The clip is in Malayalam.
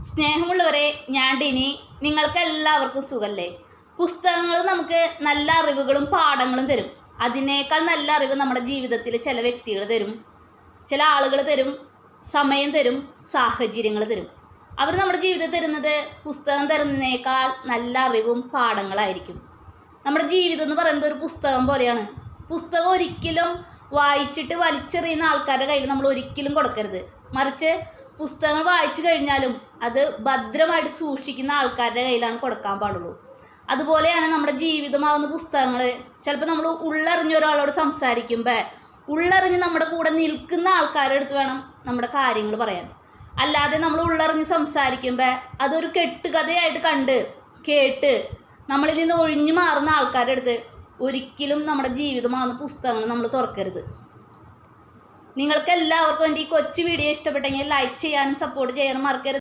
സ്നേഹമുള്ളവരെ, ഞാൻ ഡിനി. നിങ്ങൾക്കെല്ലാവർക്കും സുഖല്ലേ? പുസ്തകങ്ങൾ നമുക്ക് നല്ല അറിവുകളും പാഠങ്ങളും തരും. അതിനേക്കാൾ നല്ല അറിവ് നമ്മുടെ ജീവിതത്തിൽ ചില വ്യക്തികൾ തരും, ചില ആളുകൾ തരും, സമയം തരും, സാഹചര്യങ്ങൾ തരും. അവർ നമ്മുടെ ജീവിതത്തിൽ തരുന്നത് പുസ്തകം തരുന്നതിനേക്കാൾ നല്ല അറിവും പാഠങ്ങളായിരിക്കും. നമ്മുടെ ജീവിതം എന്ന് പറയുന്നത് ഒരു പുസ്തകം പോലെയാണ്. പുസ്തകം ഒരിക്കലും വായിച്ചിട്ട് വലിച്ചെറിയുന്ന ആൾക്കാരുടെ കയ്യിൽ നമ്മൾ ഒരിക്കലും കൊടുക്കരുത്. മറിച്ച് പുസ്തകങ്ങൾ വായിച്ചു കഴിഞ്ഞാലും അത് ഭദ്രമായിട്ട് സൂക്ഷിക്കുന്ന ആൾക്കാരുടെ കയ്യിലാണ് കൊടുക്കാൻ പാടുള്ളൂ. അതുപോലെയാണ് നമ്മുടെ ജീവിതമാകുന്ന പുസ്തകങ്ങൾ. ചിലപ്പോൾ നമ്മൾ ഉള്ളറിഞ്ഞ ഒരാളോട് സംസാരിക്കുമ്പോൾ ഉള്ളറിഞ്ഞ് നമ്മുടെ കൂടെ നിൽക്കുന്ന ആൾക്കാരുടെ അടുത്ത് വേണം നമ്മുടെ കാര്യങ്ങൾ പറയാൻ. അല്ലാതെ നമ്മൾ ഉള്ളറിഞ്ഞ് സംസാരിക്കുമ്പോൾ അതൊരു കെട്ടുകഥയായിട്ട് കണ്ട് കേട്ട് നമ്മളിൽ നിന്ന് ഒഴിഞ്ഞു മാറുന്ന ആൾക്കാരുടെ അടുത്ത് ഒരിക്കലും നമ്മുടെ ജീവിതമാകുന്ന പുസ്തകങ്ങൾ നമ്മൾ തുറക്കരുത്. നിങ്ങൾക്ക് എല്ലാവർക്കും എൻ്റെ ഈ കൊച്ചു വീഡിയോ ഇഷ്ടപ്പെട്ടെങ്കിൽ ലൈക്ക് ചെയ്യാനും സപ്പോർട്ട് ചെയ്യാനും മറക്കരുത്.